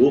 2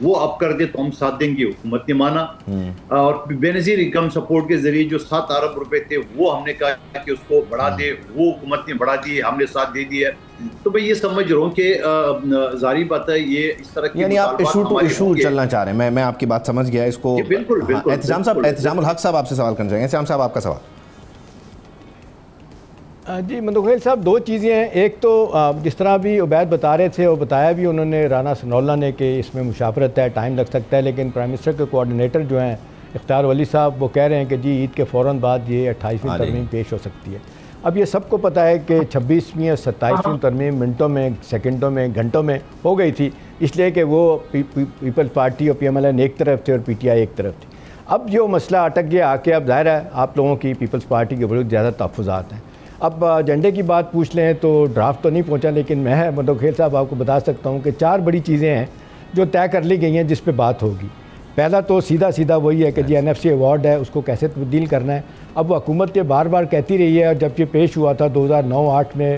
وہ اب کر دے تو ہم ساتھ دیں گے. حکومت نے مانا اور بے نظیر انکم سپورٹ کے ذریعے جو 7 ارب روپے تھے وہ ہم نے کہا کہ اس کو بڑھا دے, وہ حکومت نے بڑھا دیے, ہم نے ساتھ دے دیا. تو میں یہ سمجھ رہا ہوں کہ ظاہری بات ہے یہ اس طرح کی, یعنی آپ ایشو ٹو ایشو چلنا چاہ رہے ہیں. میں آپ کی بات سمجھ گیا اس کو. بالکل بالکل. احتشام صاحب, احتشام الحق صاحب آپ سے سوال کرنا چاہیں گے. احتشام صاحب آپ کا سوال. جی مندوخیل صاحب, 2 چیزیں ہیں. ایک تو جس طرح بھی عبید بتا رہے تھے اور بتایا بھی انہوں نے, رانا ثناءاللہ نے, کہ اس میں مشاورت ہے, ٹائم لگ سکتا ہے, لیکن پرائم منسٹر کے کوآرڈینیٹر جو ہیں اختیار ولی صاحب, وہ کہہ رہے ہیں کہ جی عید کے فوراً بعد یہ 28ویں ترمیم پیش ہو سکتی ہے. اب یہ سب کو پتہ ہے کہ 26ویں اور 27ویں ترمیم منٹوں میں, سیکنڈوں میں, گھنٹوں میں ہو گئی تھی, اس لیے کہ وہ پیپلز پارٹی اور PMLN ایک طرف تھے اور PTI ایک طرف تھی. اب جو مسئلہ اٹک گیا آ کے, اب ظاہر ہے آپ لوگوں کی پیپلز پارٹی کے بڑے زیادہ تحفظات ہیں. اب ایجنڈے کی بات پوچھ لیں تو ڈرافٹ تو نہیں پہنچا, لیکن میں مندوخیل صاحب آپ کو بتا سکتا ہوں کہ 4 بڑی چیزیں ہیں جو طے کر لی گئی ہیں جس پہ بات ہوگی. پہلا تو سیدھا وہی ہے کہ جی NFC ایوارڈ ہے, اس کو کیسے تبدیل کرنا ہے. اب وہ حکومت یہ بار بار کہتی رہی ہے, اور جب یہ پیش ہوا تھا 2009-8 میں,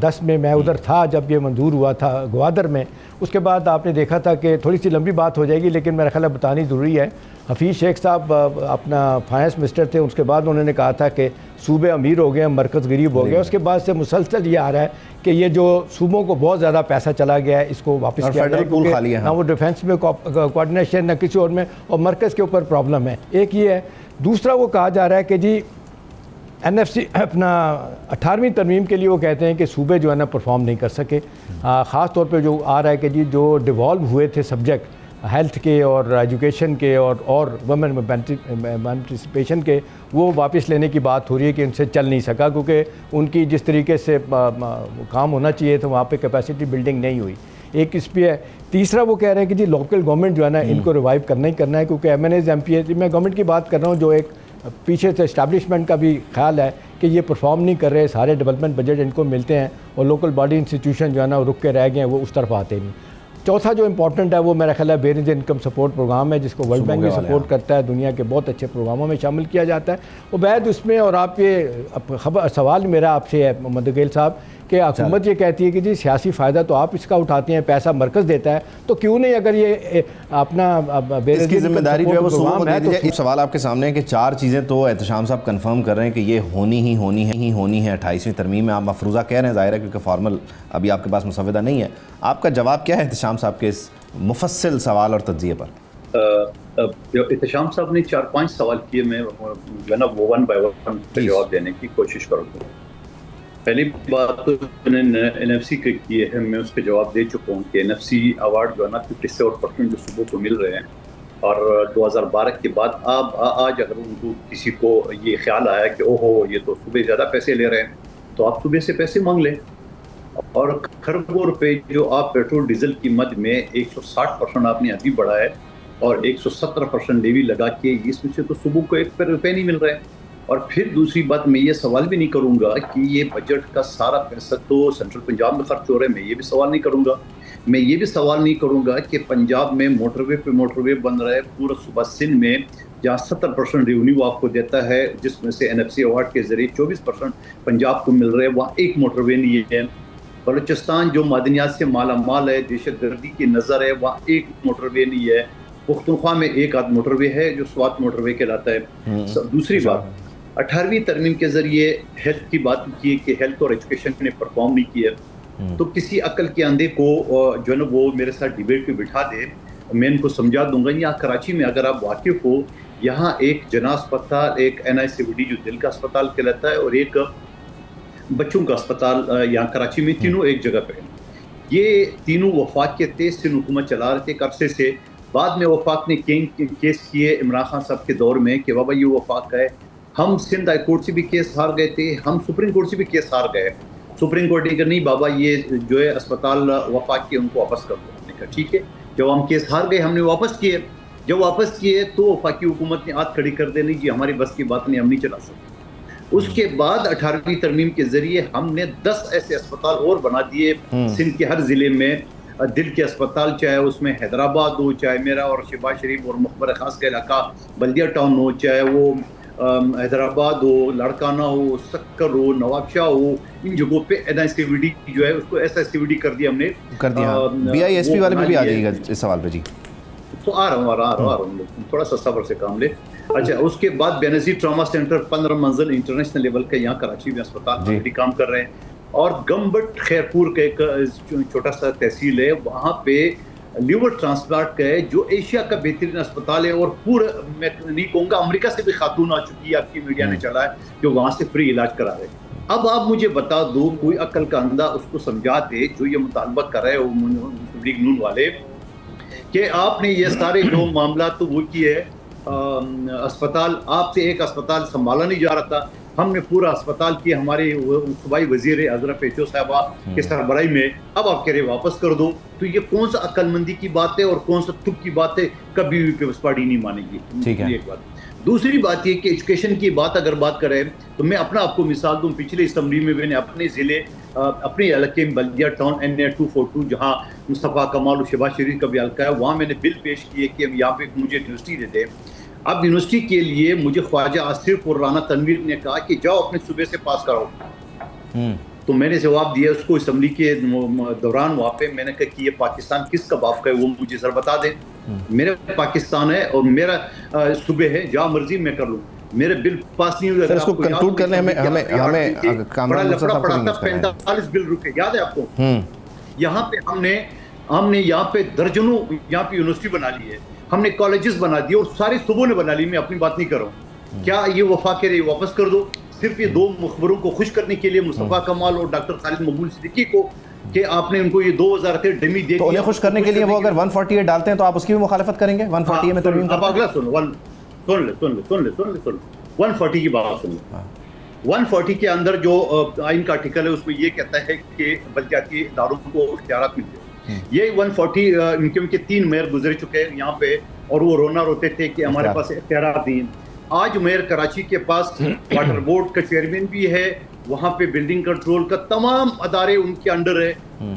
10 میں میں ادھر تھا جب یہ منظور ہوا تھا گوادر میں, اس کے بعد آپ نے دیکھا تھا کہ تھوڑی سی لمبی بات ہو جائے گی, لیکن میرا خیال ہے بتانی ضروری ہے. حفیظ شیخ صاحب اپنا فائنانس منسٹر تھے, اس کے بعد انہوں نے کہا تھا کہ صوبے امیر ہو گئے, مرکز غریب ہو گیا. اس کے بعد سے مسلسل یہ آ رہا ہے کہ یہ جو صوبوں کو بہت زیادہ پیسہ چلا گیا ہے, اس کو واپس کیا جائے. نہ وہ ڈیفنس میں کوآرڈینیشن, نہ کسی اور میں, اور مرکز کے اوپر پرابلم ہے. ایک یہ ہے. دوسرا وہ کہا جا رہا ہے کہ جی NFC اپنا 18ویں ترمیم کے لیے وہ کہتے ہیں کہ صوبے جو ہے نا پرفارم نہیں کر سکے. خاص طور پہ جو آ رہا ہے کہ جی جو ڈیوالو ہوئے تھے سبجیکٹ ہیلتھ کے اور ایجوکیشن کے اور وومن ایمانسپیشن کے, وہ واپس لینے کی بات ہو رہی ہے کہ ان سے چل نہیں سکا, کیونکہ ان کی جس طریقے سے کام ہونا چاہیے تھا وہاں پہ کیپیسٹی بلڈنگ نہیں ہوئی. ایک اس پہ ہے. تیسرا وہ کہہ رہے ہیں کہ جی لوکل گورنمنٹ جو ہے نا ان کو ریوائیو کرنا ہی کرنا ہے, کیونکہ MNAs MPAs, میں گورنمنٹ کی بات کر رہا ہوں جو ایک پیچھے سے اسٹیبلشمنٹ کا بھی خیال ہے کہ یہ پرفارم نہیں کر رہے, سارے ڈیولپمنٹ بجٹ ان کو ملتے ہیں اور لوکل باڈی انسٹیٹیوشن جو ہے نا وہ رک کے رہ گئے ہیں, وہ اس طرف آتے نہیں. چوتھا جو امپورٹنٹ ہے وہ میرا خیال ہے بے نظیر انکم سپورٹ پروگرام ہے, جس کو ورلڈ بینک بھی سپورٹ کرتا ہے, دنیا کے بہت اچھے پروگراموں میں شامل کیا جاتا ہے. عبید اس میں, اور آپ یہ سوال میرا آپ سے ہے مندوخیل صاحب کہ حکومت یہ کہتی ہے کہ جی سیاسی فائدہ تو آپ اس کا اٹھاتے ہیں, پیسہ مرکز دیتا ہے, تو کیوں نہیں اگر یہ اپنا اس کی ذمہ داری جو ہے وہ صوبوں کو دے دی جائے. سوال آپ کے سامنے ہے کہ 4 چیزیں تو احتشام صاحب کنفرم کر رہے ہیں کہ یہ ہونی ہے 28ویں ترمیم میں. آپ مفروضہ کہہ رہے ہیں, ظاہر ہے کیونکہ فارمل ابھی آپ کے پاس مسودہ نہیں ہے. آپ کا جواب کیا ہے احتشام صاحب کے اس مفصل سوال اور تجزیے پر؟ احتشام صاحب نے 4-5 سوال کیے, میں جو ہے نا وہ 1 بائی 1 جواب دینے کی کوشش کروں گا. پہلی بات تو NFC کے کیے ہیں, میں اس پہ جواب دے چکا ہوں کہ NFC ایوارڈ جو ہے نا 57% جو صوبوں کو مل رہے ہیں, اور 2012 کے بعد آج اگر ان کو کسی کو یہ خیال آیا کہ اوہو یہ تو صوبے زیادہ پیسے لے رہے ہیں, تو آپ صوبے سے پیسے مانگ لیں. اور کھربوں روپے جو آپ پیٹرول ڈیزل کی مد میں 160% آپ نے ابھی بڑھا ہے, اور 117% لیوی لگا کے, اس میں سے تو صوبوں کو 1 روپے نہیں مل رہے ہیں. اور پھر دوسری بات, میں یہ سوال بھی نہیں کروں گا کہ یہ بجٹ کا سارا پیسہ تو سینٹرل پنجاب میں خرچ ہو رہا ہے, میں یہ بھی سوال نہیں کروں گا. میں یہ بھی سوال نہیں کروں گا کہ پنجاب میں موٹر وے پہ موٹر وے بن رہا ہے, پورا صوبہ سندھ میں جہاں 70% ریونیو آپ کو دیتا ہے, جس میں سے NFC ایوارڈ کے ذریعے 24% پنجاب کو مل رہے ہیں, وہاں ایک موٹر وے نہیں ہے. بلوچستان جو معدنیات سے مالا مال ہے, دہشت گردی کی نظر ہے, وہاں ایک موٹر وے نہیں ہے. پختونخوا میں 1 آدھ موٹر وے ہے جو سوات موٹر وے کہلاتا ہے. دوسری بات, 18ویں ترمیم کے ذریعے ہیلتھ کی بات کی کہ ہیلتھ اور ایجوکیشن نے پرفارم نہیں کیا, تو کسی عقل کے اندھے کو جو ہے نا وہ میرے ساتھ ڈیبیٹ پہ بٹھا دے, میں ان کو سمجھا دوں گا. یہاں کراچی میں اگر آپ واقف ہو, یہاں ایک جناح اسپتال, ایک NICVD جو دل کا اسپتال کہلاتا ہے, اور ایک بچوں کا اسپتال یہاں کراچی میں, تینوں ایک جگہ پہ ہیں. یہ تینوں وفاق کے تیز سندھ حکومت چلا رہے تھے ایک عرصے سے. بعد میں وفاق نے کیس کیے عمران خان صاحب کے دور میں کہ بابا یہ وفاق ہے. ہم سندھ ہائی کورٹ سے بھی کیس ہار گئے تھے, ہم سپریم کورٹ سے بھی کیس ہار گئے. سپریم کورٹ نے کہا نہیں بابا یہ جو ہے اسپتال وفاق کے ان کو واپس کر دو. ہم نے کہا ٹھیک ہے. جب ہم کیس ہار گئے ہم نے واپس کیے. جب واپس کیے تو وفاقی حکومت نے ہاتھ کھڑی کر دے, نہیں جی ہماری بس کی بات نہیں, ہم نہیں چلا سکتے. اس کے بعد 18ویں ترمیم کے ذریعے ہم نے 10 ایسے اسپتال اور بنا دیے سندھ کے ہر ضلع میں. دل کے اسپتال چاہے اس میں حیدرآباد ہو, چاہے میرا اور شہباز شریف اور مقبرہ خاص کا علاقہ بلدیہ ٹاؤن ہو, چاہے وہ حیدرآباد ہو, لاڑکانہ ہو, سکر ہو, نواب شاہ ہو, ان جگہوں پہ NICVD جو ہے اس کو SICVD کر دیا ہم نے. BISP والے بھی آ جائے گا اس سوال پہ. جی آ رہا ہوں تھوڑا سا صبر سے کام لے. اچھا اس کے بعد بینظیر ٹراما سینٹر 15 منزل انٹرنیشنل لیول کا یہاں کراچی میں اسپتال بھی کام کر رہے ہیں. اور گمبٹ خیرپور کا ایک چھوٹا سا تحصیل ہے, وہاں پہ لیور ٹرانسپلانٹ کا ہے جو ایشیا کا بہترین اسپتال ہے. اور پورا میں نہیں کہوں گا, امریکہ سے بھی خاتون آ چکی ہے, آپ کی میڈیا نے چلا ہے, جو وہاں سے فری علاج کرا رہے ہیں. اب آپ مجھے بتا دو, کوئی عقل کا اندھا اس کو سمجھا دے جو یہ مطالبہ کر رہے ہیں لیگ نون والے, کہ آپ نے یہ سارے جو معاملات تو وہ کیے ہے, اسپتال آپ سے ایک اسپتال سنبھالا نہیں جا رہا تھا, ہم نے پورا اسپتال کی ہمارے صوبائی وزیر حضرت پیچو صاحبہ کے سربراہی میں, اب آپ کہہ رہے واپس کر دو. تو یہ کون سا عقل مندی کی بات ہے اور کون سا تک کی بات ہے؟ کبھی بھی پیپلز پارٹی نہیں مانے گی. ایک بات. دوسری بات یہ کہ ایجوکیشن کی بات اگر بات کریں تو میں اپنا آپ کو مثال دوں, پچھلے اسمبلی میں میں نے اپنے ضلع اپنے علاقے میں بلدیہ ٹاؤن NA 242 جہاں مصطفیٰ کمال اور شہباز شریف کا بھی حلقہ ہے, وہاں میں نے بل پیش کیے کہ یہاں پہ مجھے یونیورسٹی دے دیں. اب یونیورسٹی کے لیے مجھے خواجہ آصف اور رانا تنویر نے کہا کہ جاؤ اپنے صوبے سے پاس کراؤ. تو میں نے جواب دیا اس کو اسمبلی کے دوران, وہاں پہ میں نے کہا کہ یہ پاکستان کس کا باپ کا ہے وہ مجھے ذرا بتا دیں. میرا پاکستان ہے اور میرا صوبے ہے, جہاں مرضی میں کر لوں, میرے بل پاس نہیں ہوئے. اس کو کنکلوڈ کرنے ہمیں کامران مصطفیٰ پڑا تھا, 45 بل رکے, یاد ہے آپ کو؟ یہاں پہ ہم نے یہاں پہ درجنوں یہاں پہ یونیورسٹی بنا لی ہے, ہم نے کالجز بنا دیے اور سارے صوبوں نے بنا لی. میں اپنی بات نہیں کر رہا ہوں. کیا یہ وفاق رہے واپس کر دو صرف یہ دو مخبروں کو خوش کرنے کے لیے, مصطفیٰ کمال اور ڈاکٹر خالد مقبول صدیقی کو, کہ آپ نے ان کو یہ 2 وزارتیں ڈمی دے دی. تو انہیں خوش کرنے کے لیے وہ اگر 148 ڈالتے ہیں تو آپ اس کی بھی مخالفت کریں گے؟ 148 میں ترمیم اب اگلا سن لے 140 کی بات سن لے. 140 کے اندر جو آئین کا آرٹیکل ہے اس میں یہ کہتا ہے کہ بلدیاتی اداروں کو اختیارات ملتے ہیں. یہ 140 ان کے 3 میئر گزر چکے ہیں یہاں پہ, اور وہ رونا روتے تھے کہ ہمارے پاس اختیارات نہیں ہیں. آج میئر کراچی کے پاس واٹر بورڈ کا چیئرمین بھی ہے, وہاں پہ بلڈنگ کنٹرول کا تمام ادارے ان کے انڈر ہے.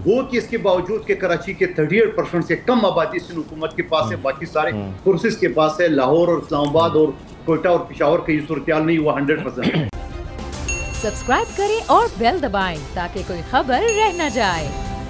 وہ کہ اس کے باوجود کہ کراچی کے 38% سے کم آبادی سندھ حکومت کے پاس ہے, باقی سارے فورسز کے پاس ہے. لاہور اور اسلام آباد اور کوئٹہ اور پشاور کا یہ صورتحال نہیں ہوا 100%. سبسکرائب کریں اور بیل دبائیں تاکہ کوئی خبر رہ نہ جائے.